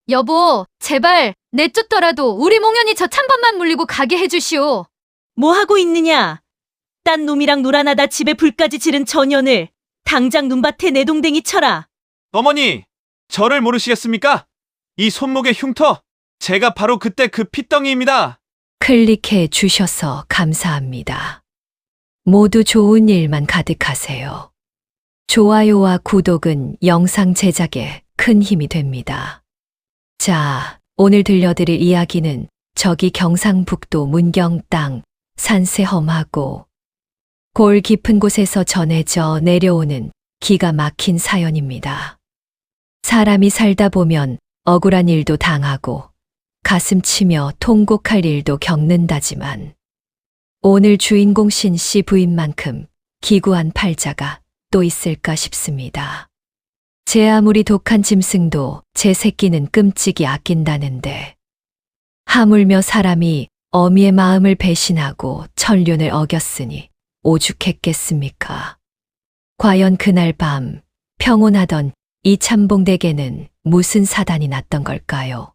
여보, 제발 내쫓더라도 우리 몽연이 저 찬밥만 물리고 가게 해주시오. 뭐 하고 있느냐? 딴 놈이랑 놀아나다 집에 불까지 지른 전연을 당장 눈밭에 내동댕이 쳐라. 어머니, 저를 모르시겠습니까? 이 손목의 흉터, 제가 바로 그때 그 핏덩이입니다. 클릭해 주셔서 감사합니다. 모두 좋은 일만 가득하세요. 좋아요와 구독은 영상 제작에 큰 힘이 됩니다. 자, 오늘 들려드릴 이야기는 저기 경상북도 문경 땅 산세 험하고 골 깊은 곳에서 전해져 내려오는 기가 막힌 사연입니다. 사람이 살다 보면 억울한 일도 당하고 가슴 치며 통곡할 일도 겪는다지만 오늘 주인공 신씨 부인만큼 기구한 팔자가 또 있을까 싶습니다. 제 아무리 독한 짐승도 제 새끼는 끔찍이 아낀다는데 하물며 사람이 어미의 마음을 배신하고 천륜을 어겼으니 오죽했겠습니까? 과연 그날 밤 평온하던 이 참봉댁에는 무슨 사단이 났던 걸까요?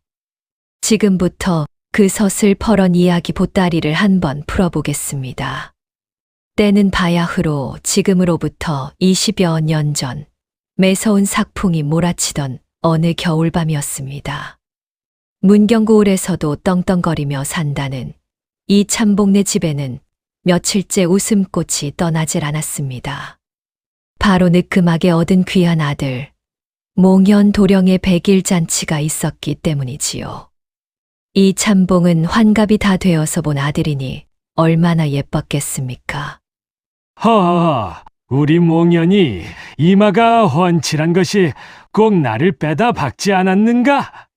지금부터 그 서슬퍼런 이야기 보따리를 한번 풀어보겠습니다. 때는 바야흐로 지금으로부터 20여 년 전 매서운 삭풍이 몰아치던 어느 겨울밤이었습니다. 문경고을에서도 떵떵거리며 산다는 이 참봉네 집에는 며칠째 웃음꽃이 떠나질 않았습니다. 바로 느금하게 얻은 귀한 아들, 몽연 도령의 100일 잔치가 있었기 때문이지요. 이 참봉은 환갑이 다 되어서 본 아들이니 얼마나 예뻤겠습니까? 허허, 우리 몽연이 이마가 훤칠한 것이 꼭 나를 빼다 박지 않았는가?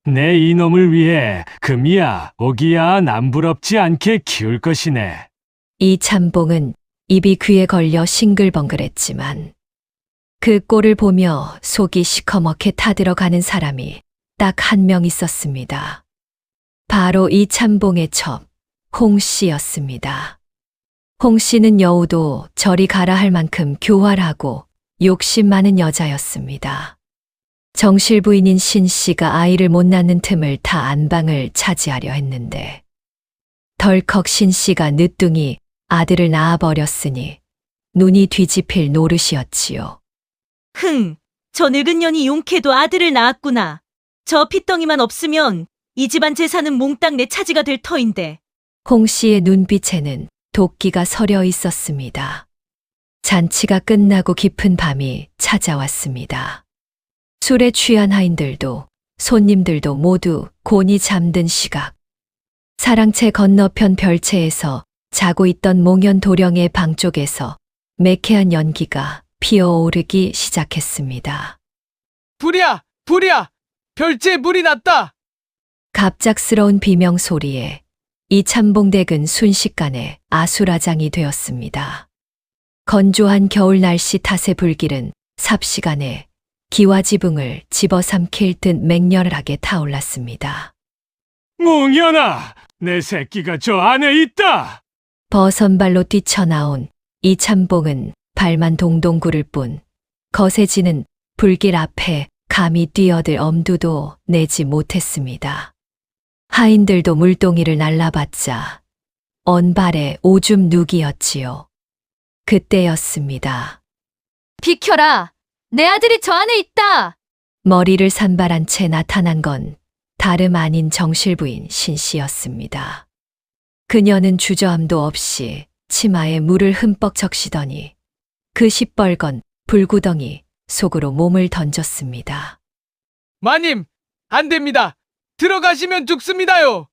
내 이놈을 위해 금이야 오기야 남부럽지 않게 키울 것이네. 이 참봉은 입이 귀에 걸려 싱글벙글했지만 그 꼴을 보며 속이 시커멓게 타들어가는 사람이 딱 한 명 있었습니다. 바로 이 참봉의 첩, 홍씨였습니다. 홍씨는 여우도 저리 가라 할 만큼 교활하고 욕심 많은 여자였습니다. 정실 부인인 신씨가 아이를 못 낳는 틈을 타 안방을 차지하려 했는데 덜컥 신씨가 늦둥이 아들을 낳아버렸으니 눈이 뒤집힐 노릇이었지요. 저 늙은 년이 용케도 아들을 낳았구나. 저 핏덩이만 없으면 이 집안 재산은 몽땅 내 차지가 될 터인데. 홍씨의 눈빛에는 도끼가 서려 있었습니다. 잔치가 끝나고 깊은 밤이 찾아왔습니다. 술에 취한 하인들도 손님들도 모두 곤히 잠든 시각. 사랑채 건너편 별채에서 자고 있던 몽연 도령의 방 쪽에서 매캐한 연기가 피어오르기 시작했습니다. 불이야! 불이야! 별채에 불이 났다! 갑작스러운 비명 소리에 이 참봉댁은 순식간에 아수라장이 되었습니다. 건조한 겨울 날씨 탓에 불길은 삽시간에 기와지붕을 집어삼킬 듯 맹렬하게 타올랐습니다. 몽연아, 내 새끼가 저 안에 있다! 버선발로 뛰쳐나온 이 참봉은 발만 동동 구를 뿐 거세지는 불길 앞에 감히 뛰어들 엄두도 내지 못했습니다. 하인들도 물동이를 날라봤자 언발에 오줌 누기였지요. 그때였습니다. 비켜라! 내 아들이 저 안에 있다! 머리를 산발한 채 나타난 건 다름 아닌 정실부인 신씨였습니다. 그녀는 주저함도 없이 치마에 물을 흠뻑 적시더니 그 시뻘건 불구덩이 속으로 몸을 던졌습니다. 마님, 안 됩니다. 들어가시면 죽습니다요.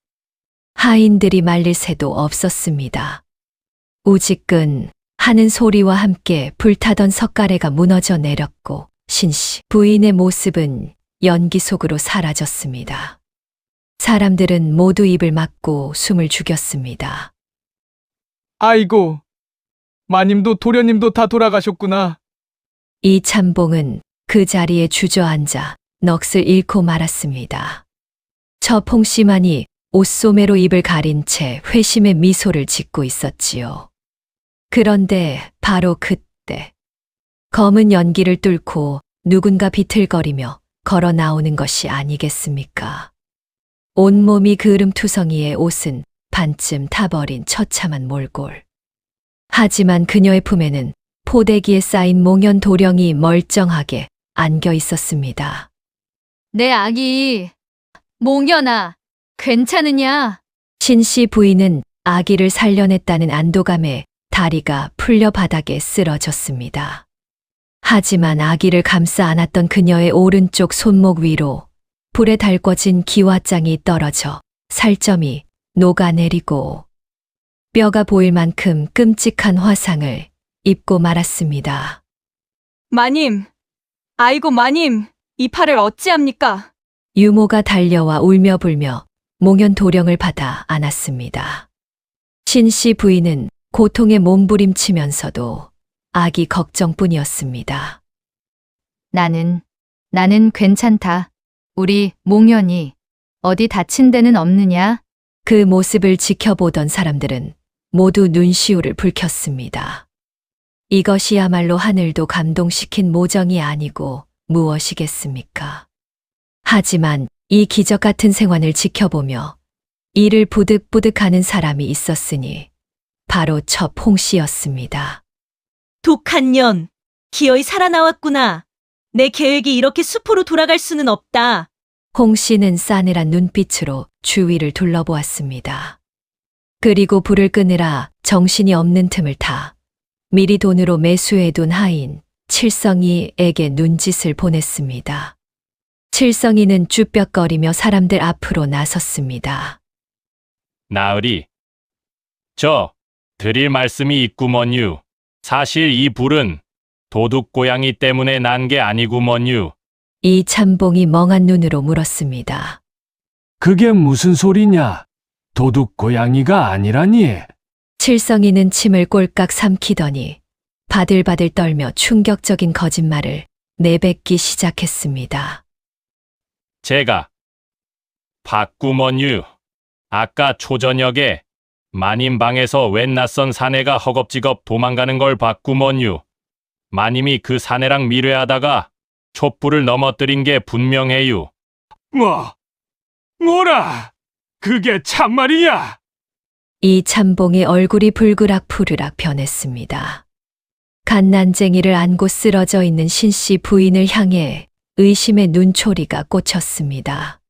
하인들이 말릴 새도 없었습니다. 우지끈 하는 소리와 함께 불타던 석가래가 무너져 내렸고 신씨 부인의 모습은 연기 속으로 사라졌습니다. 사람들은 모두 입을 막고 숨을 죽였습니다. 아이고, 마님도 도련님도 다 돌아가셨구나. 이 참봉은 그 자리에 주저앉아 넋을 잃고 말았습니다. 저 홍씨만이 옷소매로 입을 가린 채 회심의 미소를 짓고 있었지요. 그런데 바로 그때 검은 연기를 뚫고 누군가 비틀거리며 걸어 나오는 것이 아니겠습니까? 온몸이 그을음투성이의 옷은 반쯤 타버린 처참한 몰골. 하지만 그녀의 품에는 포대기에 쌓인 몽연 도령이 멀쩡하게 안겨 있었습니다. 내 아기. 몽연아, 괜찮으냐? 신씨 부인은 아기를 살려냈다는 안도감에 다리가 풀려 바닥에 쓰러졌습니다. 하지만 아기를 감싸 안았던 그녀의 오른쪽 손목 위로 불에 달궈진 기와장이 떨어져 살점이 녹아내리고 뼈가 보일 만큼 끔찍한 화상을 입고 말았습니다. 마님, 아이고 마님, 이 팔을 어찌합니까? 유모가 달려와 울며 불며 몽연 도령을 받아 안았습니다. 신씨 부인은 고통에 몸부림치면서도 아기 걱정뿐이었습니다. 나는 괜찮다. 우리 몽연이 어디 다친 데는 없느냐? 그 모습을 지켜보던 사람들은 모두 눈시울을 붉혔습니다. 이것이야말로 하늘도 감동시킨 모정이 아니고 무엇이겠습니까? 하지만 이 기적 같은 생환을 지켜보며 이를 부득부득하는 사람이 있었으니 바로 첩 홍씨였습니다. 독한 년, 기어이 살아나왔구나. 내 계획이 이렇게 수포로 돌아갈 수는 없다. 홍씨는 싸늘한 눈빛으로 주위를 둘러보았습니다. 그리고 불을 끄느라 정신이 없는 틈을 타 미리 돈으로 매수해둔 하인 칠성이에게 눈짓을 보냈습니다. 칠성이는 쭈뼛거리며 사람들 앞으로 나섰습니다. 나으리, 드릴 말씀이 있구먼유. 사실 이 불은 도둑 고양이 때문에 난 게 아니구먼유. 이 참봉이 멍한 눈으로 물었습니다. 그게 무슨 소리냐? 도둑 고양이가 아니라니. 칠성이는 침을 꼴깍 삼키더니 바들바들 떨며 충격적인 거짓말을 내뱉기 시작했습니다. 제가 봤구먼유. 아까 초저녁에 마님 방에서 웬 낯선 사내가 허겁지겁 도망가는 걸 봤구먼유. 마님이 그 사내랑 미뢰하다가 촛불을 넘어뜨린 게 분명해요. 뭐라? 그게 참말이야? 이 참봉의 얼굴이 불그락 푸르락 변했습니다. 갓난쟁이를 안고 쓰러져 있는 신씨 부인을 향해 의심의 눈초리가 꽂혔습니다.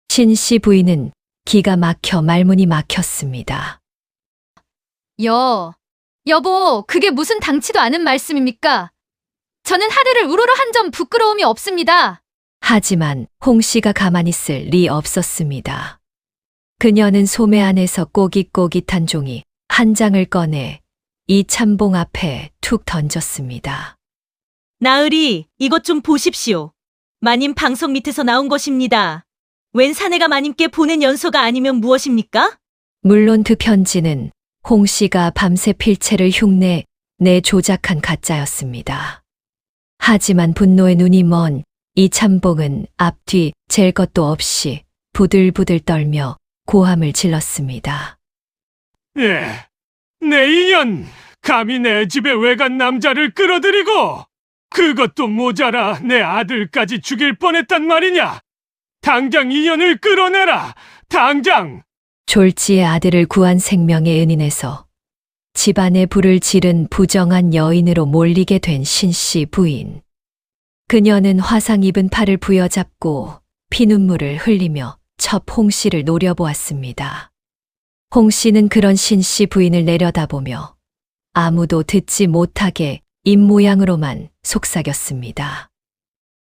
신씨 부인은 기가 막혀 말문이 막혔습니다. 여보, 그게 무슨 당치도 않은 말씀입니까? 저는 하늘을 우러러 한 점 부끄러움이 없습니다. 하지만 홍 씨가 가만히 있을 리 없었습니다. 그녀는 소매 안에서 꼬깃꼬깃한 종이 한 장을 꺼내 이 참봉 앞에 툭 던졌습니다. 나으리, 이것 좀 보십시오. 마님 방석 밑에서 나온 것입니다. 웬 사내가 마님께 보낸 연서가 아니면 무엇입니까? 물론 그 편지는 홍 씨가 밤새 필체를 흉내 내 조작한 가짜였습니다. 하지만 분노의 눈이 먼 이 참봉은 앞뒤 잴 것도 없이 부들부들 떨며 고함을 질렀습니다. 내 인연! 감히 내 집에 외간 남자를 끌어들이고! 그것도 모자라 내 아들까지 죽일 뻔했단 말이냐! 당장 인연을 끌어내라! 당장! 졸지의 아들을 구한 생명의 은인에서 집안에 불을 지른 부정한 여인으로 몰리게 된 신씨 부인. 그녀는 화상 입은 팔을 부여잡고 피눈물을 흘리며 첩 홍씨를 노려보았습니다. 홍씨는 그런 신씨 부인을 내려다보며 아무도 듣지 못하게 입모양으로만 속삭였습니다.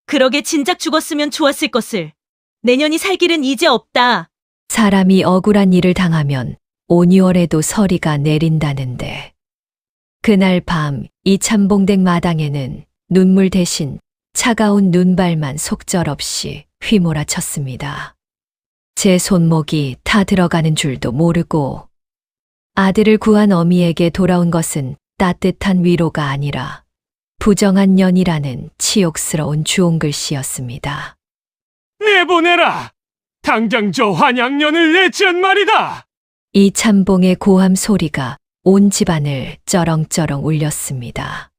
그러게 진작 죽었으면 좋았을 것을. 내년이 살 길은 이제 없다. 사람이 억울한 일을 당하면 5~6월에도 서리가 내린다는데. 그날 밤 이 참봉댁 마당에는 눈물 대신 차가운 눈발만 속절없이 휘몰아쳤습니다. 제 손목이 타 들어가는 줄도 모르고 아들을 구한 어미에게 돌아온 것은 따뜻한 위로가 아니라 부정한 년이라는 치욕스러운 주홍글씨였습니다. 내보내라! 당장 저 환양년을 내치란 말이다! 이 참봉의 고함 소리가 온 집안을 쩌렁쩌렁 울렸습니다.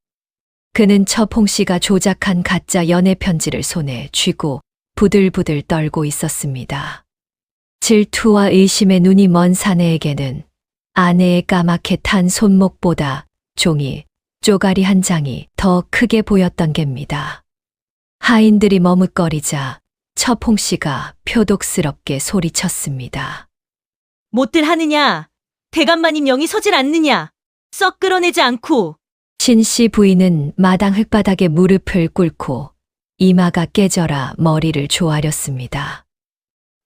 그는 처홍 씨가 조작한 가짜 연애 편지를 손에 쥐고 부들부들 떨고 있었습니다. 질투와 의심의 눈이 먼 사내에게는 아내의 까맣게 탄 손목보다 종이 쪼가리 한 장이 더 크게 보였던 겁니다. 하인들이 머뭇거리자 처홍 씨가 표독스럽게 소리쳤습니다. 못들 하느냐? 대감마님 영이 서질 않느냐? 썩 끌어내지 않고. 신씨 부인은 마당 흙바닥에 무릎을 꿇고 이마가 깨져라 머리를 조아렸습니다.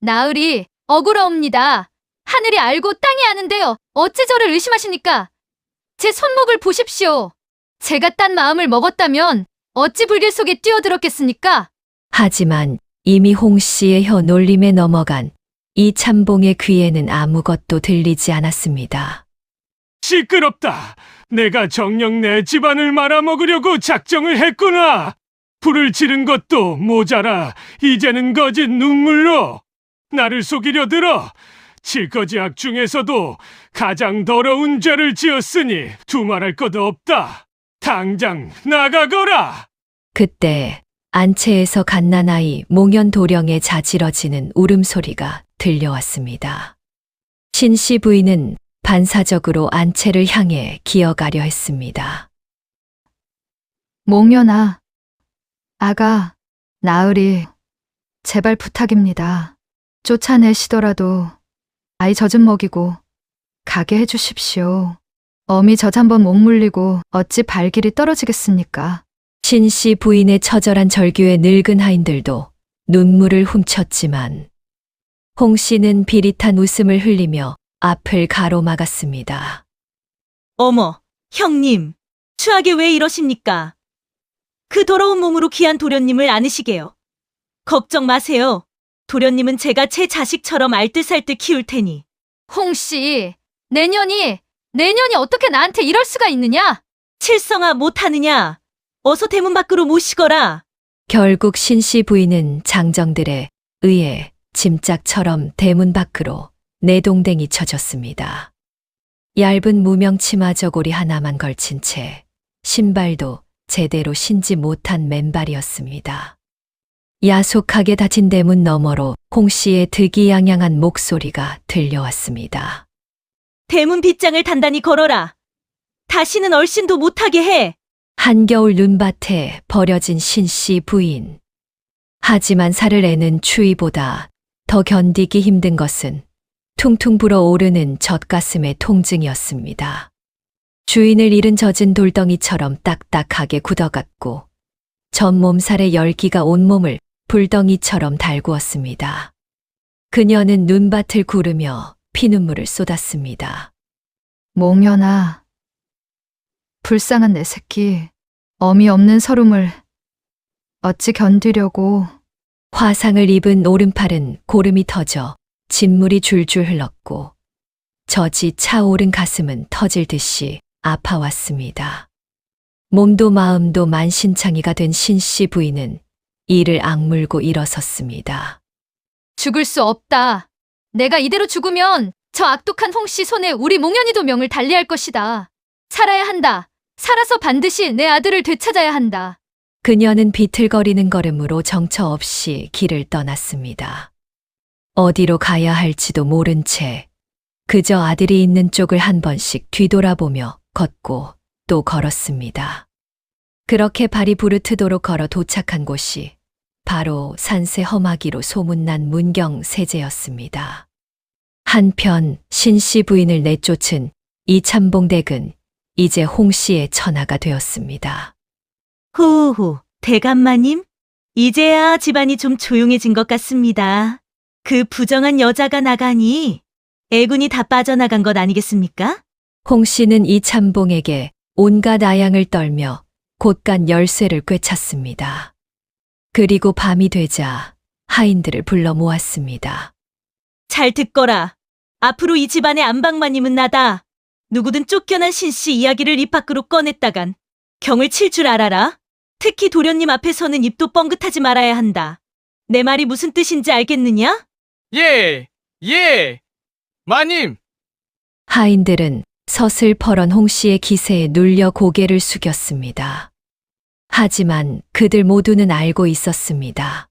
나으리 억울하옵니다. 하늘이 알고 땅이 아는데요. 어찌 저를 의심하십니까? 제 손목을 보십시오. 제가 딴 마음을 먹었다면 어찌 불길 속에 뛰어들었겠습니까? 하지만 이미 홍 씨의 혀 놀림에 넘어간 이 참봉의 귀에는 아무것도 들리지 않았습니다. 시끄럽다. 내가 정녕 내 집안을 말아먹으려고 작정을 했구나. 불을 지른 것도 모자라 이제는 거짓 눈물로 나를 속이려 들어. 칠거지악 중에서도 가장 더러운 죄를 지었으니 두말할 것도 없다. 당장 나가거라. 그때 안채에서 갓난아이 몽연도령의 자지러지는 울음소리가 들려왔습니다. 신씨 부인은 반사적으로 안채를 향해 기어가려 했습니다. 몽연아, 아가, 나으리, 제발 부탁입니다. 쫓아내시더라도 아이 젖은 먹이고 가게 해주십시오. 어미 젖 한번 못 물리고 어찌 발길이 떨어지겠습니까? 신씨 부인의 처절한 절규에 늙은 하인들도 눈물을 훔쳤지만 홍 씨는 비릿한 웃음을 흘리며 앞을 가로막았습니다. 어머, 형님. 추하게 왜 이러십니까? 그 더러운 몸으로 귀한 도련님을 안으시게요. 걱정 마세요. 도련님은 제가 제 자식처럼 알뜰살뜰 키울 테니. 홍씨, 내년이 어떻게 나한테 이럴 수가 있느냐? 칠성아 못하느냐? 어서 대문 밖으로 모시거라. 결국 신씨 부인은 장정들의 의에 짐짝처럼 대문 밖으로 내동댕이 쳐졌습니다. 얇은 무명 치마 저고리 하나만 걸친 채 신발도 제대로 신지 못한 맨발이었습니다. 야속하게 닫힌 대문 너머로 홍 씨의 득이양양한 목소리가 들려왔습니다. 대문 빗장을 단단히 걸어라. 다시는 얼씬도 못하게 해. 한겨울 눈밭에 버려진 신씨 부인. 하지만 살을 애는 추위보다 더 견디기 힘든 것은 퉁퉁 불어오르는 젖가슴의 통증이었습니다. 주인을 잃은 젖은 돌덩이처럼 딱딱하게 굳어갔고 전 몸살의 열기가 온몸을 불덩이처럼 달구었습니다. 그녀는 눈밭을 구르며 피눈물을 쏟았습니다. 몽연아, 불쌍한 내 새끼, 어미 없는 서름을 어찌 견디려고. 화상을 입은 오른팔은 고름이 터져 진물이 줄줄 흘렀고 젖이 차오른 가슴은 터질 듯이 아파왔습니다. 몸도 마음도 만신창이가 된 신씨 부인은 이를 악물고 일어섰습니다. 죽을 수 없다. 내가 이대로 죽으면 저 악독한 홍씨 손에 우리 몽연이도 명을 달리할 것이다. 살아야 한다. 살아서 반드시 내 아들을 되찾아야 한다. 그녀는 비틀거리는 걸음으로 정처 없이 길을 떠났습니다. 어디로 가야 할지도 모른 채 그저 아들이 있는 쪽을 한 번씩 뒤돌아보며 걷고 또 걸었습니다. 그렇게 발이 부르트도록 걸어 도착한 곳이 바로 산세 험하기로 소문난 문경 세제였습니다. 한편 신씨 부인을 내쫓은 이참봉 댁은 이제 홍 씨의 처나가 되었습니다. 후후, 대감마님? 이제야 집안이 좀 조용해진 것 같습니다. 그 부정한 여자가 나가니 애군이 다 빠져나간 것 아니겠습니까? 홍 씨는 이참봉에게 온갖 아양을 떨며 곳간 열쇠를 꿰찼습니다. 그리고 밤이 되자 하인들을 불러 모았습니다. 잘 듣거라. 앞으로 이 집안의 안방마님은 나다. 누구든 쫓겨난 신씨 이야기를 입 밖으로 꺼냈다간 경을 칠 줄 알아라. 특히 도련님 앞에서는 입도 뻥긋하지 말아야 한다. 내 말이 무슨 뜻인지 알겠느냐? 예, 예. 마님, 하인들은 서슬퍼런 홍 씨의 기세에 눌려 고개를 숙였습니다. 하지만 그들 모두는 알고 있었습니다.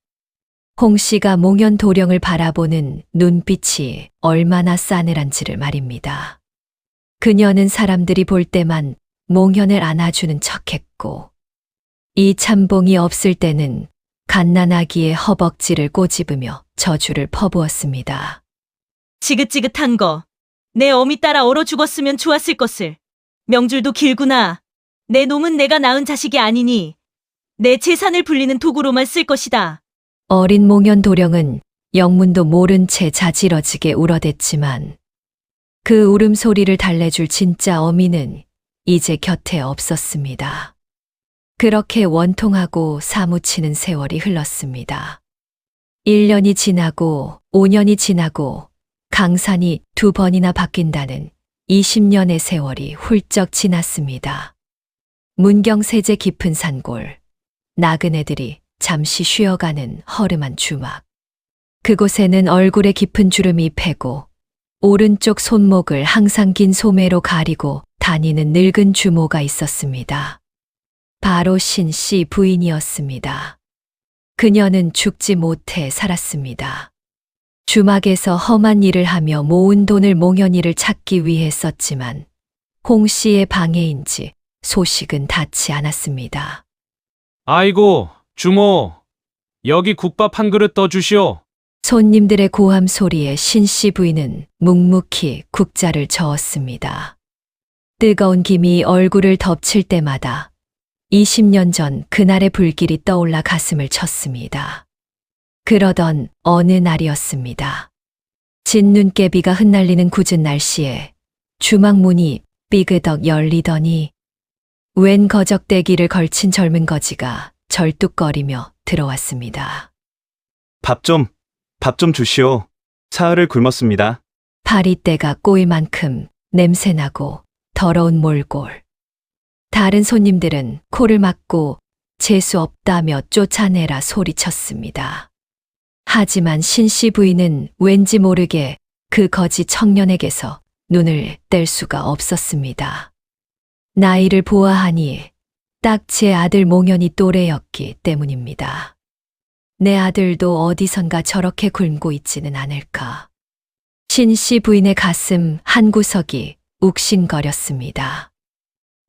홍 씨가 몽연 도령을 바라보는 눈빛이 얼마나 싸늘한지를 말입니다. 그녀는 사람들이 볼 때만 몽연을 안아주는 척했고, 이 참봉이 없을 때는 갓난아기의 허벅지를 꼬집으며 저주를 퍼부었습니다. 지긋지긋한 거. 내 어미 따라 얼어 죽었으면 좋았을 것을. 명줄도 길구나. 내 놈은 내가 낳은 자식이 아니니 내 재산을 불리는 도구로만 쓸 것이다. 어린 몽연 도령은 영문도 모른 채 자지러지게 울어댔지만 그 울음소리를 달래줄 진짜 어미는 이제 곁에 없었습니다. 그렇게 원통하고 사무치는 세월이 흘렀습니다. 1년이 지나고 5년이 지나고 강산이 2번이나 바뀐다는 20년의 세월이 훌쩍 지났습니다. 문경세제 깊은 산골, 나그네들이 잠시 쉬어가는 허름한 주막. 그곳에는 얼굴에 깊은 주름이 패고 오른쪽 손목을 항상 긴 소매로 가리고 다니는 늙은 주모가 있었습니다. 바로 신씨 부인이었습니다. 그녀는 죽지 못해 살았습니다. 주막에서 험한 일을 하며 모은 돈을 몽연이를 찾기 위해 썼지만 홍 씨의 방해인지 소식은 닿지 않았습니다. 아이고, 주모. 여기 국밥 한 그릇 떠주시오. 손님들의 고함 소리에 신씨 부인은 묵묵히 국자를 저었습니다. 뜨거운 김이 얼굴을 덮칠 때마다 20년 전 그날의 불길이 떠올라 가슴을 쳤습니다. 그러던 어느 날이었습니다. 진눈깨비가 흩날리는 굳은 날씨에 주막 문이 삐그덕 열리더니 웬 거적대기를 걸친 젊은 거지가 절뚝거리며 들어왔습니다. 밥 좀 주시오. 사흘을 굶었습니다. 파리떼가 꼬일 만큼 냄새나고 더러운 몰골. 다른 손님들은 코를 막고 재수 없다며 쫓아내라 소리쳤습니다. 하지만 신씨 부인은 왠지 모르게 그 거지 청년에게서 눈을 뗄 수가 없었습니다. 나이를 보아하니 딱 제 아들 몽연이 또래였기 때문입니다. 내 아들도 어디선가 저렇게 굶고 있지는 않을까. 신씨 부인의 가슴 한 구석이 욱신거렸습니다.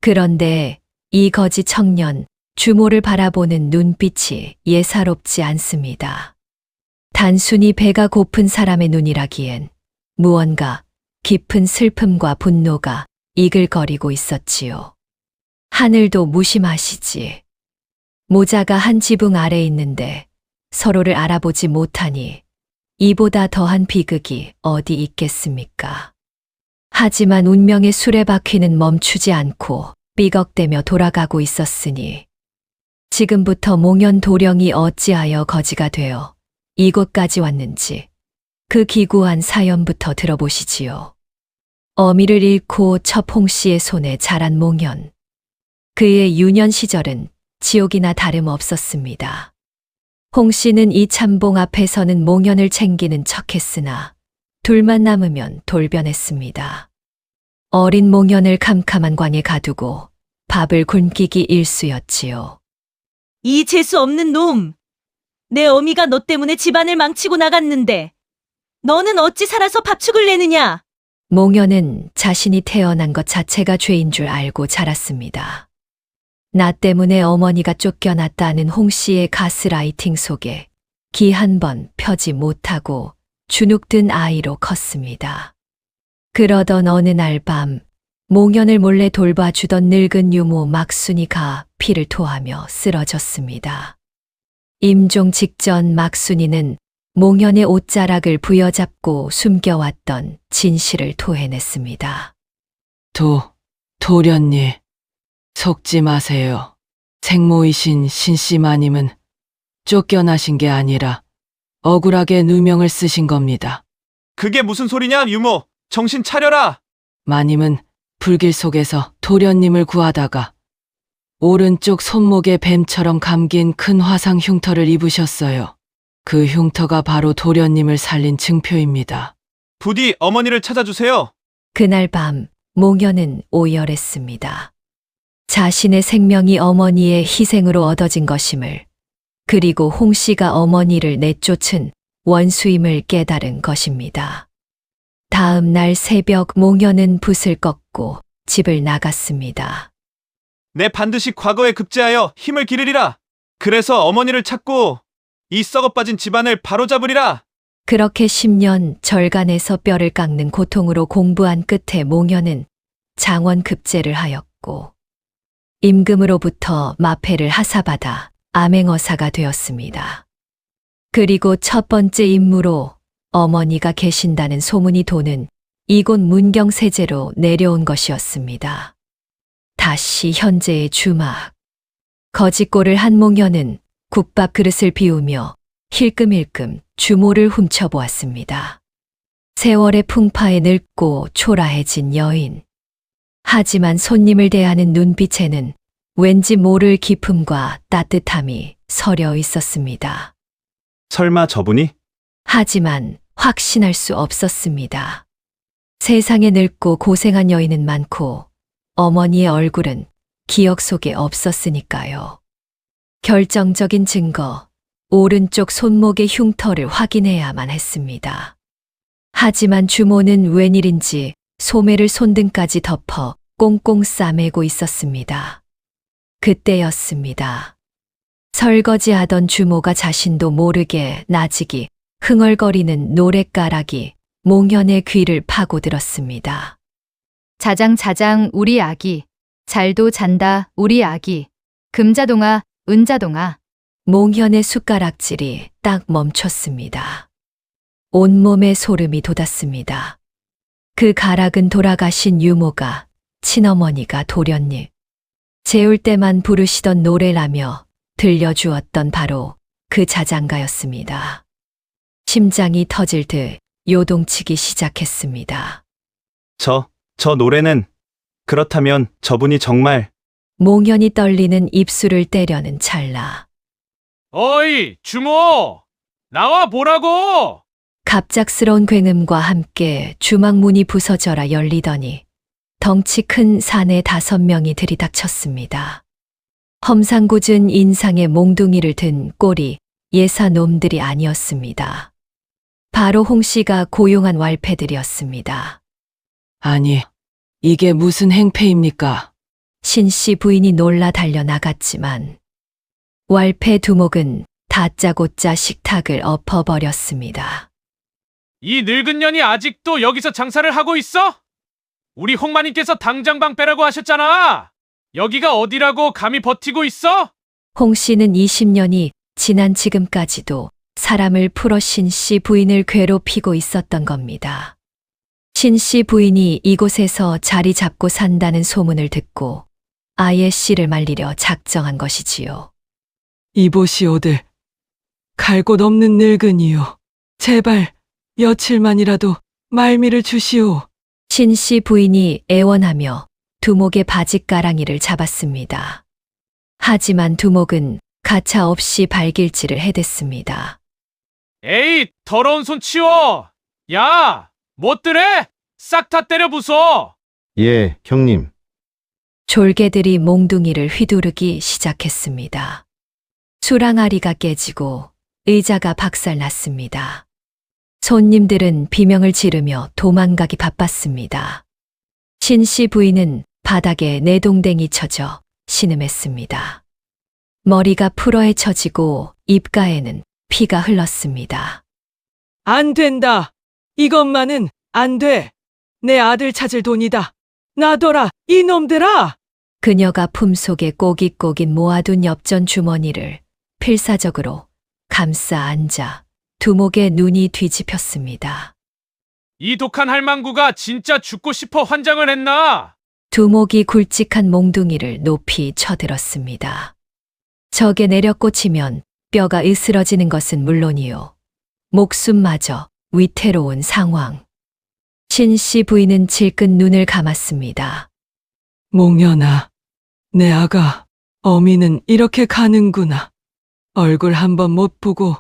그런데 이 거지 청년, 주모를 바라보는 눈빛이 예사롭지 않습니다. 단순히 배가 고픈 사람의 눈이라기엔 무언가 깊은 슬픔과 분노가 이글거리고 있었지요. 하늘도 무심하시지. 모자가 한 지붕 아래 있는데 서로를 알아보지 못하니 이보다 더한 비극이 어디 있겠습니까? 하지만 운명의 수레바퀴는 멈추지 않고 삐걱대며 돌아가고 있었으니 지금부터 몽연 도령이 어찌하여 거지가 되어 이곳까지 왔는지 그 기구한 사연부터 들어보시지요. 어미를 잃고 첫 홍 씨의 손에 자란 몽연. 그의 유년 시절은 지옥이나 다름없었습니다. 홍 씨는 이 참봉 앞에서는 몽연을 챙기는 척했으나 둘만 남으면 돌변했습니다. 어린 몽연을 캄캄한 광에 가두고 밥을 굶기기 일쑤였지요. 이 재수 없는 놈! 내 어미가 너 때문에 집안을 망치고 나갔는데 너는 어찌 살아서 밥축을 내느냐? 몽연은 자신이 태어난 것 자체가 죄인 줄 알고 자랐습니다. 나 때문에 어머니가 쫓겨났다는 홍 씨의 가스라이팅 속에 기 한 번 펴지 못하고 주눅든 아이로 컸습니다. 그러던 어느 날 밤 몽연을 몰래 돌봐주던 늙은 유모 막순이가 피를 토하며 쓰러졌습니다. 임종 직전 막순이는 몽연의 옷자락을 부여잡고 숨겨왔던 진실을 토해냈습니다. 도련님, 속지 마세요. 생모이신 신씨 마님은 쫓겨나신 게 아니라 억울하게 누명을 쓰신 겁니다. 그게 무슨 소리냐, 유모? 정신 차려라! 마님은 불길 속에서 도련님을 구하다가 오른쪽 손목에 뱀처럼 감긴 큰 화상 흉터를 입으셨어요. 그 흉터가 바로 도련님을 살린 증표입니다. 자신의 생명이 어머니의 희생으로 얻어진 것임을, 그리고 홍 씨가 어머니를 내쫓은 원수임을 깨달은 것입니다. 다음 날 새벽 몽현은 붓을 꺾고 집을 나갔습니다. 내 반드시 과거에 급제하여 힘을 기르리라. 그래서 어머니를 찾고 이 썩어빠진 집안을 바로잡으리라. 그렇게 10년 절간에서 뼈를 깎는 고통으로 공부한 끝에 몽현은 장원 급제를 하였고 임금으로부터 마패를 하사받아 암행어사가 되었습니다. 그리고 첫 번째 임무로 어머니가 계신다는 소문이 도는 이곳 문경세제로 내려온 것이었습니다. 다시 현재의 주막. 거짓골을 한 몽현은 국밥 그릇을 비우며 힐끔힐끔 주모를 훔쳐보았습니다. 세월의 풍파에 늙고 초라해진 여인. 하지만 손님을 대하는 눈빛에는 왠지 모를 기품과 따뜻함이 서려 있었습니다. 설마 저분이? 하지만 확신할 수 없었습니다. 세상에 늙고 고생한 여인은 많고 어머니의 얼굴은 기억 속에 없었으니까요. 결정적인 증거, 오른쪽 손목의 흉터를 확인해야만 했습니다. 하지만 주모는 웬일인지 소매를 손등까지 덮어 꽁꽁 싸매고 있었습니다. 그때였습니다. 설거지하던 주모가 자신도 모르게 나직이 흥얼거리는 노랫가락이 몽현의 귀를 파고들었습니다. 자장 우리 아기. 잘도 잔다 우리 아기. 금자동아 은자동아. 몽현의 숟가락질이 딱 멈췄습니다. 온몸에 소름이 돋았습니다. 그 가락은 돌아가신 유모가, 친어머니가 도련님, 재울 때만 부르시던 노래라며 들려주었던 바로 그 자장가였습니다. 심장이 터질 듯 요동치기 시작했습니다. 저 노래는 그렇다면 저분이 정말 몽현이 떨리는 입술을 때려는 찰나. 어이, 주모! 나와 보라고! 갑작스러운 굉음과 함께 주막 문이 부서져라 열리더니 덩치 큰 사내 5명이 들이닥쳤습니다. 험상궂은 인상에 몽둥이를 든 꼴이 예사 놈들이 아니었습니다. 바로 홍 씨가 고용한 왈패들이었습니다. 아니, 이게 무슨 행패입니까? 신 씨 부인이 놀라 달려나갔지만 왈패 두목은 다짜고짜 식탁을 엎어버렸습니다. 이 늙은 년이 아직도 여기서 장사를 하고 있어? 우리 홍마님께서 당장방 빼라고 하셨잖아! 여기가 어디라고 감히 버티고 있어? 홍 씨는 20년이 지난 지금까지도 사람을 풀어 신 씨 부인을 괴롭히고 있었던 겁니다. 신 씨 부인이 이곳에서 자리 잡고 산다는 소문을 듣고 아예 씨를 말리려 작정한 것이지요. 이보시오들, 갈 곳 없는 늙은이요. 제발 며칠만이라도 말미를 주시오. 신 씨 부인이 애원하며 두목의 바짓가랑이를 잡았습니다. 하지만 두목은 가차없이 발길질을 해댔습니다. 에이, 더러운 손 치워! 야! 못들해? 싹 다 때려 부숴! 예, 형님. 졸개들이 몽둥이를 휘두르기 시작했습니다. 수랑아리가 깨지고 의자가 박살났습니다. 손님들은 비명을 지르며 도망가기 바빴습니다. 신 씨 부인은 바닥에 내동댕이 쳐져 신음했습니다. 머리가 풀어헤쳐지고 입가에는 피가 흘렀습니다. 안 된다. 이것만은 안 돼. 내 아들 찾을 돈이다. 놔둬라, 이놈들아! 그녀가 품속에 꼬깃꼬깃 모아둔 엽전 주머니를 필사적으로 감싸 앉아 두목의 눈이 뒤집혔습니다. 이 독한 할망구가 진짜 죽고 싶어 환장을 했나? 두목이 굵직한 몽둥이를 높이 쳐들었습니다. 적에 내려 꽂히면 뼈가 으스러지는 것은 물론이요. 목숨마저 위태로운 상황. 신 씨 부인은 질끈 눈을 감았습니다. 몽연아, 내 아가, 어미는 이렇게 가는구나. 얼굴 한번 못 보고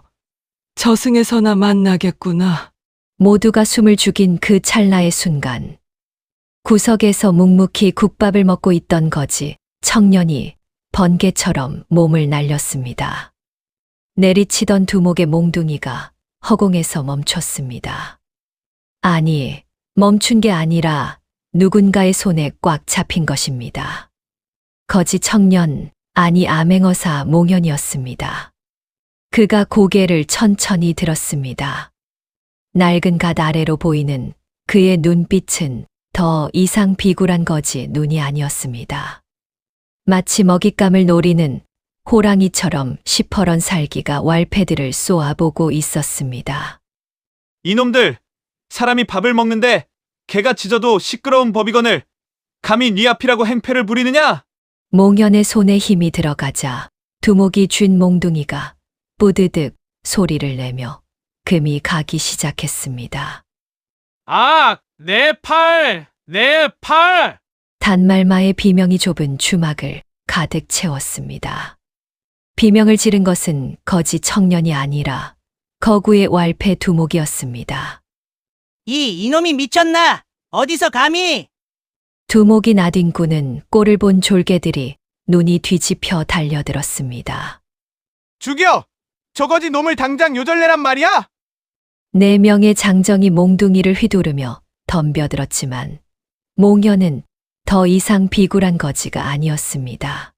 저승에서나 만나겠구나. 모두가 숨을 죽인 그 찰나의 순간. 구석에서 묵묵히 국밥을 먹고 있던 거지 청년이 번개처럼 몸을 날렸습니다. 내리치던 두목의 몽둥이가 허공에서 멈췄습니다. 아니, 멈춘 게 아니라 누군가의 손에 꽉 잡힌 것입니다. 거지 청년, 아니 암행어사 몽현이었습니다. 그가 고개를 천천히 들었습니다. 낡은 갓 아래로 보이는 그의 눈빛은 더 이상 비굴한 거지 눈이 아니었습니다. 마치 먹잇감을 노리는 호랑이처럼 시퍼런 살기가 왈패들을 쏘아보고 있었습니다. 이놈들! 사람이 밥을 먹는데 개가 짖어도 시끄러운 법이거늘 감히 네 앞이라고 행패를 부리느냐? 몽현의 손에 힘이 들어가자 두목이 쥔 몽둥이가 뿌드득 소리를 내며 금이 가기 시작했습니다. 아, 내 팔! 내 팔! 단말마의 비명이 좁은 주막을 가득 채웠습니다. 비명을 지른 것은 거지 청년이 아니라 거구의 왈패 두목이었습니다. 이놈이 미쳤나? 어디서 감히? 두목이 나뒹구는 꼴을 본 졸개들이 눈이 뒤집혀 달려들었습니다. 죽여! 저거지 놈을 당장 요절내란 말이야! 4명의 장정이 몽둥이를 휘두르며 덤벼들었지만 몽현은 더 이상 비굴한 거지가 아니었습니다.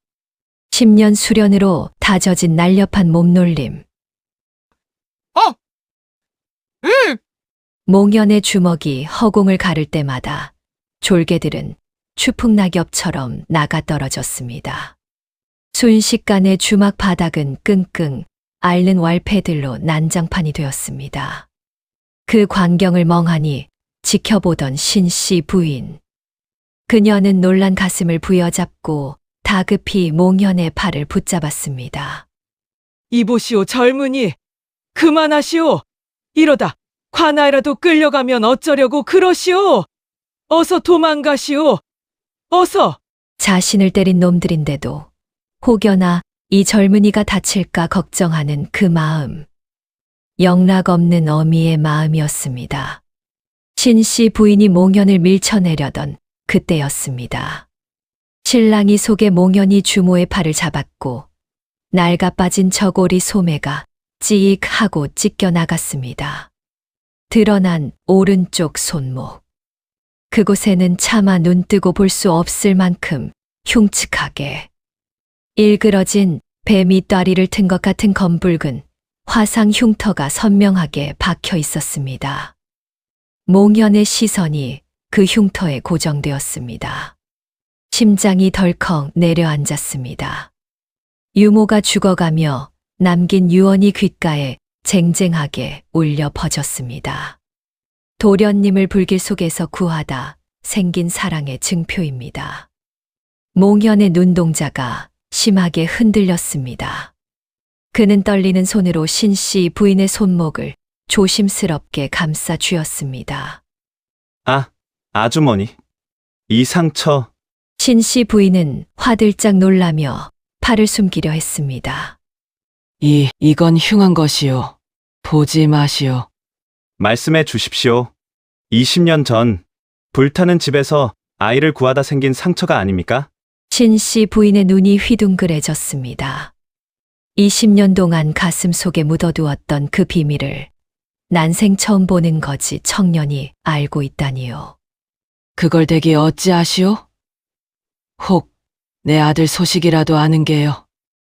10년 수련으로 다져진 날렵한 몸놀림. 몽현의 주먹이 허공을 가를 때마다 졸개들은 추풍낙엽처럼 나가 떨어졌습니다. 순식간에 주막 바닥은 끙끙 앓는 왈패들로 난장판이 되었습니다. 그 광경을 멍하니 지켜보던 신씨 부인. 그녀는 놀란 가슴을 부여잡고 다급히 몽현의 팔을 붙잡았습니다. 이보시오, 젊은이. 그만하시오. 이러다 관아에라도 끌려가면 어쩌려고 그러시오. 어서 도망가시오. 어서. 자신을 때린 놈들인데도 혹여나 이 젊은이가 다칠까 걱정하는 그 마음. 영락없는 어미의 마음이었습니다. 신씨 부인이 몽현을 밀쳐내려던 그때였습니다. 신랑이 속에 몽현이 주모의 팔을 잡았고 낡아 빠진 저고리 소매가 찌익 하고 찢겨 나갔습니다. 드러난 오른쪽 손목. 그곳에는 차마 눈뜨고 볼 수 없을 만큼 흉측하게 일그러진 뱀이 ጧ리를 튼 것 같은 검붉은 화상 흉터가 선명하게 박혀 있었습니다. 몽현의 시선이 그 흉터에 고정되었습니다. 심장이 덜컥 내려앉았습니다. 유모가 죽어가며 남긴 유언이 귓가에 쟁쟁하게 울려 퍼졌습니다. 도련님을 불길 속에서 구하다 생긴 사랑의 증표입니다. 몽현의 눈동자가 심하게 흔들렸습니다. 그는 떨리는 손으로 신씨 부인의 손목을 조심스럽게 감싸 쥐었습니다. 아, 아주머니. 이 상처. 신씨 부인은 화들짝 놀라며 팔을 숨기려 했습니다. 이건 흉한 것이오. 보지 마시오. 말씀해 주십시오. 20년 전 불타는 집에서 아이를 구하다 생긴 상처가 아닙니까? 신씨 부인의 눈이 휘둥그레졌습니다. 20년 동안 가슴 속에 묻어두었던 그 비밀을 난생 처음 보는 거지 청년이 알고 있다니요. 그걸 대기 어찌아시오? 혹 내 아들 소식이라도 아는 게요.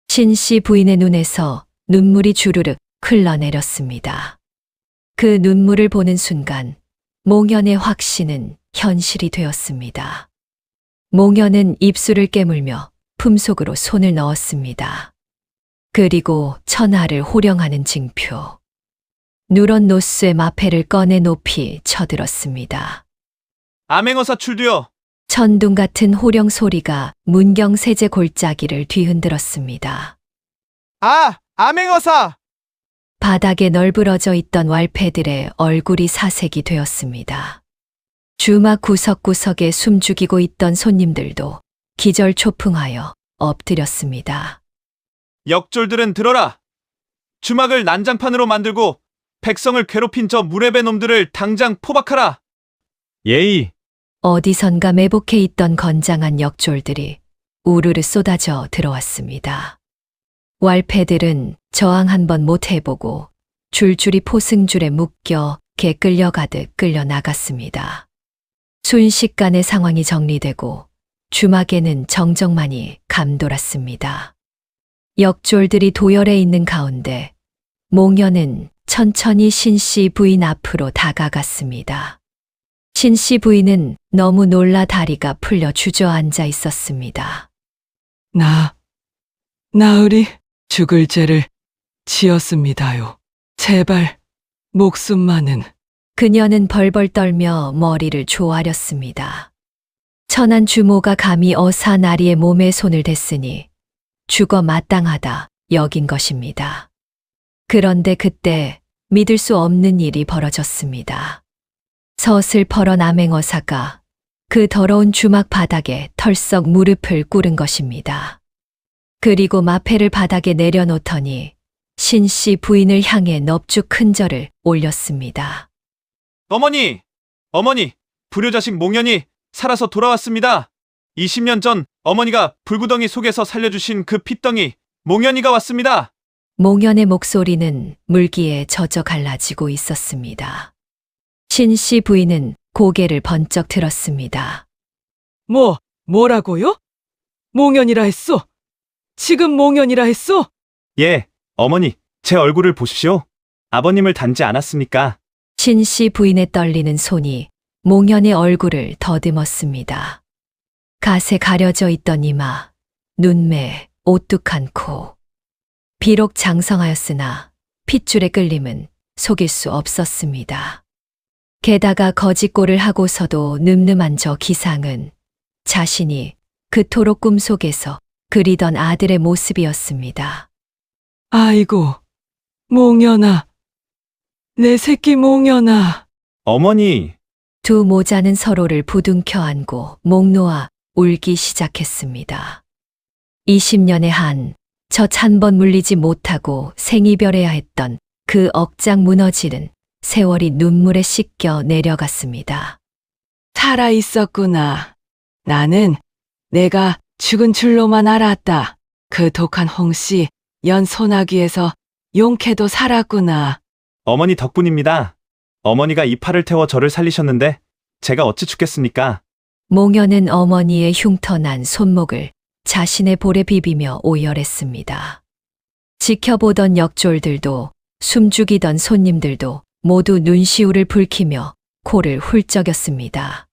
신씨 부인의 눈에서 눈물이 주르륵 흘러내렸습니다. 그 눈물을 보는 순간 몽현의 확신은 현실이 되었습니다. 몽현은 입술을 깨물며 품속으로 손을 넣었습니다. 그리고 천하를 호령하는 징표. 누런 노스의 마패를 꺼내 높이 쳐들었습니다. 암행어사 출두여! 천둥 같은 호령 소리가 문경세제 골짜기를 뒤흔들었습니다. 아, 암행어사! 바닥에 널브러져 있던 왈패들의 얼굴이 사색이 되었습니다. 주막 구석구석에 숨죽이고 있던 손님들도 기절초풍하여 엎드렸습니다. 역졸들은 들어라! 주막을 난장판으로 만들고 백성을 괴롭힌 저 무례배 놈들을 당장 포박하라! 예의! 어디선가 매복해 있던 건장한 역졸들이 우르르 쏟아져 들어왔습니다. 왈패들은 저항 한번 못 해보고 줄줄이 포승줄에 묶여 개 끌려가듯 끌려 나갔습니다. 순식간에 상황이 정리되고 주막에는 정적만이 감돌았습니다. 역졸들이 도열해 있는 가운데 몽연은 천천히 신씨 부인 앞으로 다가갔습니다. 신씨 부인은 너무 놀라 다리가 풀려 주저앉아 있었습니다. 나으리 죽을 죄를 지었습니다요. 제발 목숨만은. 그녀는 벌벌 떨며 머리를 조아렸습니다. 천한 주모가 감히 어사나리의 몸에 손을 댔으니 죽어 마땅하다 여긴 것입니다. 그런데 그때 믿을 수 없는 일이 벌어졌습니다. 서슬퍼런 암행어사가 그 더러운 주막 바닥에 털썩 무릎을 꿇은 것입니다. 그리고 마패를 바닥에 내려놓더니 신씨 부인을 향해 넙죽 큰 절을 올렸습니다. 어머니! 어머니! 불효자식 몽연이 살아서 돌아왔습니다. 20년 전 어머니가 불구덩이 속에서 살려주신 그 핏덩이 몽연이가 왔습니다. 몽연의 목소리는 물기에 젖어 갈라지고 있었습니다. 신씨 부인은 고개를 번쩍 들었습니다. 뭐라고요? 몽연이라 했소? 지금 몽연이라 했소? 예, 어머니, 제 얼굴을 보십시오. 아버님을 닮지 않았습니까? 신씨 부인의 떨리는 손이 몽연의 얼굴을 더듬었습니다. 갓에 가려져 있던 이마, 눈매, 오뚝한 코. 비록 장성하였으나 핏줄의 끌림은 속일 수 없었습니다. 게다가 거짓골을 하고서도 늠름한 저 기상은 자신이 그토록 꿈속에서 그리던 아들의 모습이었습니다. 아이고, 몽연아. 내 새끼 몽연아. 어머니, 두 모자는 서로를 부둥켜 안고 목 놓아 울기 시작했습니다. 20년의 한 저 한 번 물리지 못하고 생이별해야 했던 그 억장 무너지는 세월이 눈물에 씻겨 내려갔습니다. 살아 있었구나. 나는 내가 죽은 줄로만 알았다. 그 독한 홍씨 연소나기에서 용케도 살았구나. 어머니 덕분입니다. 어머니가 이 팔을 태워 저를 살리셨는데 제가 어찌 죽겠습니까? 몽연은 어머니의 흉터난 손목을 자신의 볼에 비비며 오열했습니다. 지켜보던 역졸들도 숨죽이던 손님들도 모두 눈시울을 붉히며 코를 훌쩍였습니다.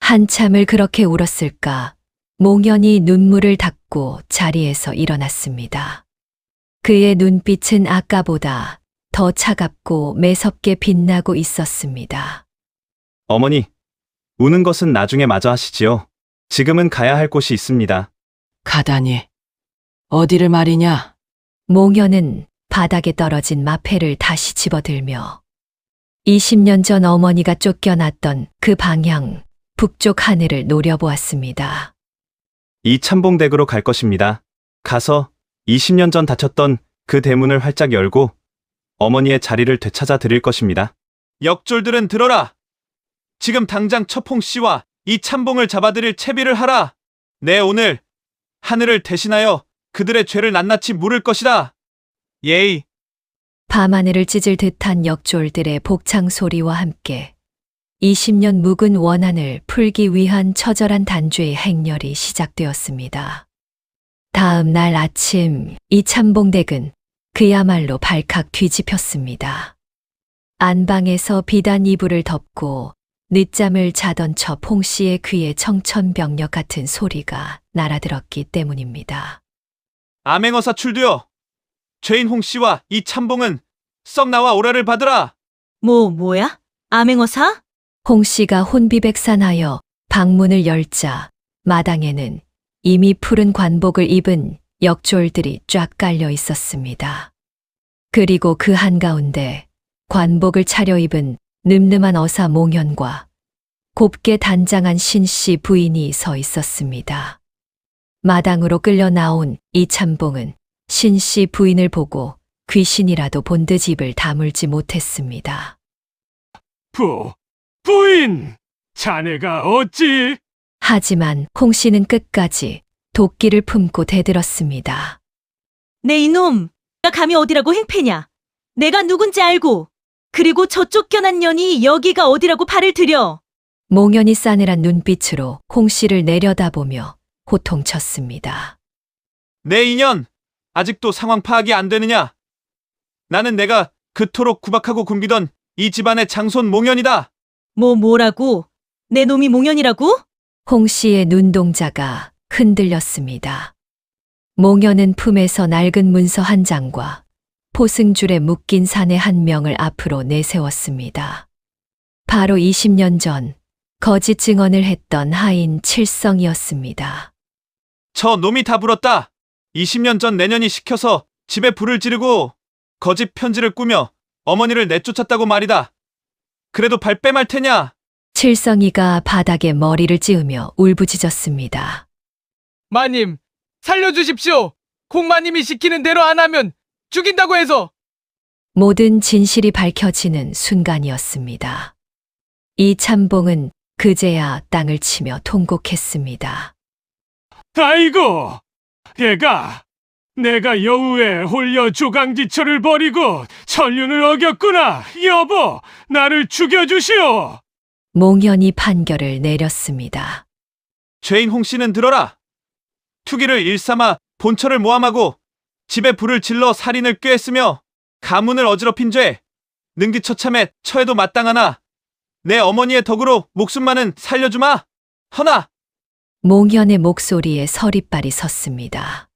한참을 그렇게 울었을까 몽연이 눈물을 닦고 자리에서 일어났습니다. 그의 눈빛은 아까보다 더 차갑고 매섭게 빛나고 있었습니다. 어머니, 우는 것은 나중에 마저 하시지요. 지금은 가야 할 곳이 있습니다. 가다니. 어디를 말이냐? 몽연은 바닥에 떨어진 마패를 다시 집어들며 20년 전 어머니가 쫓겨났던 그 방향, 북쪽 하늘을 노려보았습니다. 이 참봉댁으로 갈 것입니다. 가서 20년 전 닫혔던 그 대문을 활짝 열고 어머니의 자리를 되찾아 드릴 것입니다. 역졸들은 들어라! 지금 당장 첩홍 씨와 이 참봉을 잡아들일 채비를 하라! 내 오늘 하늘을 대신하여 그들의 죄를 낱낱이 물을 것이다! 예이! 밤하늘을 찢을 듯한 역졸들의 복창 소리와 함께 20년 묵은 원한을 풀기 위한 처절한 단죄의 행렬이 시작되었습니다. 다음 날 아침 이 참봉댁은 그야말로 발칵 뒤집혔습니다. 안방에서 비단 이불을 덮고 늦잠을 자던 저 홍씨의 귀에 청천벽력 같은 소리가 날아들었기 때문입니다. 암행어사 출두여! 죄인 홍 씨와 이 참봉은 썩 나와 오라를 받으라! 뭐야? 암행어사? 홍씨가 혼비백산하여 방문을 열자 마당에는 이미 푸른 관복을 입은 역졸들이 쫙 깔려 있었습니다. 그리고 그 한가운데 관복을 차려입은 늠름한 어사 몽연과 곱게 단장한 신씨 부인이 서 있었습니다. 마당으로 끌려 나온 이 참봉은 신씨 부인을 보고 귀신이라도 본 듯 입을 다물지 못했습니다. 부인! 자네가 어찌? 하지만 홍씨는 끝까지 도끼를 품고 대들었습니다. 내 이놈, 내가 감히 어디라고 행패냐? 내가 누군지 알고, 그리고 저 쫓겨난 년이 여기가 어디라고 발을 들여. 몽연이 싸늘한 눈빛으로 홍 씨를 내려다보며 호통쳤습니다. 내 인연, 아직도 상황 파악이 안 되느냐? 나는 내가 그토록 구박하고 굶기던 이 집안의 장손 몽연이다. 뭐라고? 내 놈이 몽연이라고? 홍 씨의 눈동자가 흔들렸습니다. 몽연은 품에서 낡은 문서 한 장과 포승줄에 묶인 사내 한 명을 앞으로 내세웠습니다. 바로 20년 전 거짓 증언을 했던 하인 칠성이었습니다. 저 놈이 다 불었다. 20년 전 내년이 시켜서 집에 불을 지르고 거짓 편지를 꾸며 어머니를 내쫓았다고 말이다. 그래도 발 빼말 테냐? 칠성이가 바닥에 머리를 찌으며 울부짖었습니다. 마님, 살려주십시오. 홍마님이 시키는 대로 안 하면 죽인다고 해서. 모든 진실이 밝혀지는 순간이었습니다. 이 참봉은 그제야 땅을 치며 통곡했습니다. 아이고, 내가 여우에 홀려 조강지처를 버리고 천륜을 어겼구나. 여보, 나를 죽여주시오. 몽연이 판결을 내렸습니다. 죄인 홍 씨는 들어라. 투기를 일삼아 본처를 모함하고 집에 불을 질러 살인을 꾀했으며 가문을 어지럽힌 죄, 능지처참에 처해도 마땅하나 내 어머니의 덕으로 목숨만은 살려주마. 허나 몽연의 목소리에 서리빨이 섰습니다.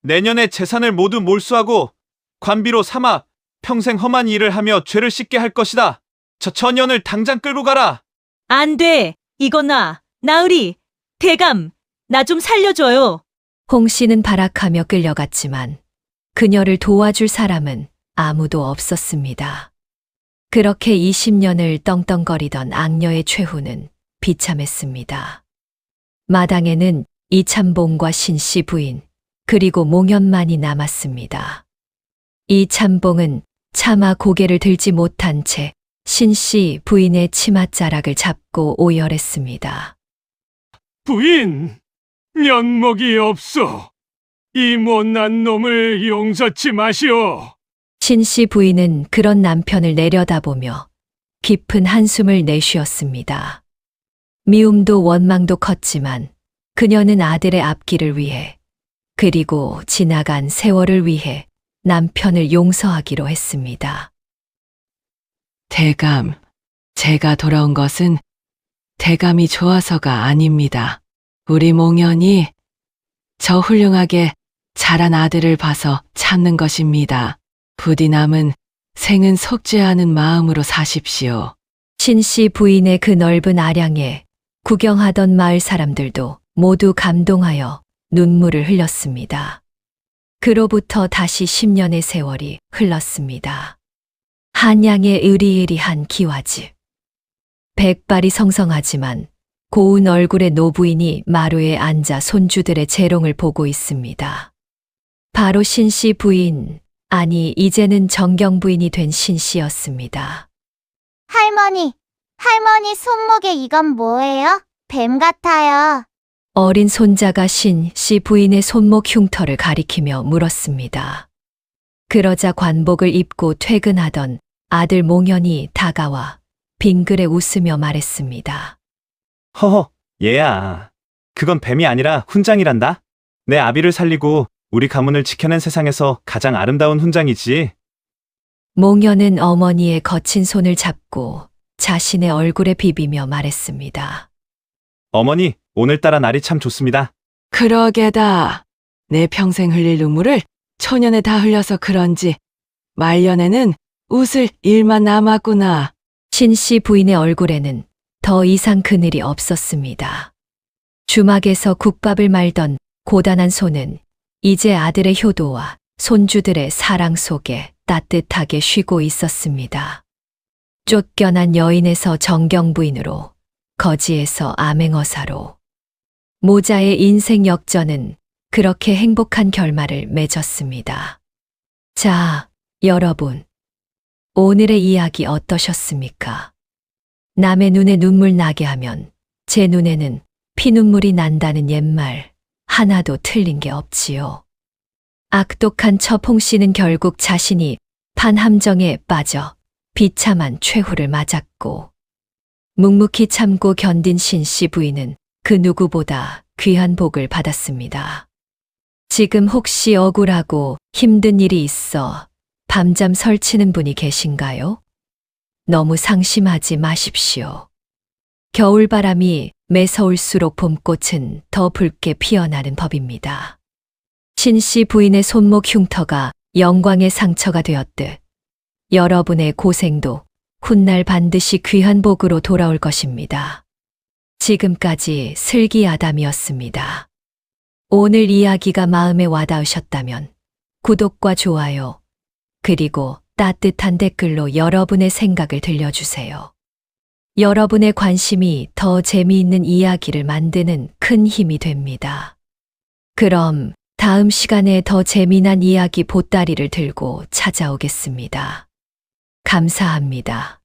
내년에 재산을 모두 몰수하고 관비로 삼아 평생 험한 일을 하며 죄를 씻게 할 것이다. 저 전연을 당장 끌고 가라. 안 돼. 이거나, 나으리, 대감, 나 좀 살려줘요. 홍 씨는 발악하며 끌려갔지만 그녀를 도와줄 사람은 아무도 없었습니다. 그렇게 20년을 떵떵거리던 악녀의 최후는 비참했습니다. 마당에는 이참봉과 신씨 부인, 그리고 몽연만이 남았습니다. 이참봉은 차마 고개를 들지 못한 채 신씨 부인의 치맛자락을 잡고 오열했습니다. 부인, 면목이 없소. 이 못난 놈을 용서치 마시오. 신씨 부인은 그런 남편을 내려다보며 깊은 한숨을 내쉬었습니다. 미움도 원망도 컸지만 그녀는 아들의 앞길을 위해 그리고 지나간 세월을 위해 남편을 용서하기로 했습니다. 대감, 제가 돌아온 것은 대감이 좋아서가 아닙니다. 우리 몽연이 저 훌륭하게 자란 아들을 봐서 참는 것입니다. 부디 남은 생은 속죄하는 마음으로 사십시오. 신씨 부인의 그 넓은 아량에 구경하던 마을 사람들도 모두 감동하여 눈물을 흘렸습니다. 그로부터 다시 10년의 세월이 흘렀습니다. 한양의 으리으리한 기와집. 백발이 성성하지만 고운 얼굴의 노부인이 마루에 앉아 손주들의 재롱을 보고 있습니다. 바로 신씨 부인, 아니 이제는 정경 부인이 된 신씨였습니다. 할머니 손목에 이건 뭐예요? 뱀 같아요. 어린 손자가 신씨 부인의 손목 흉터를 가리키며 물었습니다. 그러자 관복을 입고 퇴근하던 아들 몽연이 다가와 빙그레 웃으며 말했습니다. 허허, 얘야. 그건 뱀이 아니라 훈장이란다. 내 아비를 살리고 우리 가문을 지켜낸 세상에서 가장 아름다운 훈장이지. 몽연은 어머니의 거친 손을 잡고 자신의 얼굴에 비비며 말했습니다. 어머니, 오늘따라 날이 참 좋습니다. 그러게다. 내 평생 흘릴 눈물을 초년에 다 흘려서 그런지 말년에는 웃을 일만 남았구나. 신씨 부인의 얼굴에는 더 이상 그늘이 없었습니다. 주막에서 국밥을 말던 고단한 손은 이제 아들의 효도와 손주들의 사랑 속에 따뜻하게 쉬고 있었습니다. 쫓겨난 여인에서 정경 부인으로, 거지에서 암행어사로. 모자의 인생 역전은 그렇게 행복한 결말을 맺었습니다. 자, 여러분. 오늘의 이야기 어떠셨습니까? 남의 눈에 눈물 나게 하면 제 눈에는 피눈물이 난다는 옛말 하나도 틀린 게 없지요. 악독한 첩 홍씨는 결국 자신이 판함정에 빠져 비참한 최후를 맞았고, 묵묵히 참고 견딘 신씨 부인은 그 누구보다 귀한 복을 받았습니다. 지금 혹시 억울하고 힘든 일이 있어 밤잠 설치는 분이 계신가요? 너무 상심하지 마십시오. 겨울바람이 매서울수록 봄꽃은 더 붉게 피어나는 법입니다. 신씨 부인의 손목 흉터가 영광의 상처가 되었듯 여러분의 고생도 훗날 반드시 귀한 복으로 돌아올 것입니다. 지금까지 슬기아담이었습니다. 오늘 이야기가 마음에 와닿으셨다면 구독과 좋아요, 그리고 따뜻한 댓글로 여러분의 생각을 들려주세요. 여러분의 관심이 더 재미있는 이야기를 만드는 큰 힘이 됩니다. 그럼 다음 시간에 더 재미난 이야기 보따리를 들고 찾아오겠습니다. 감사합니다.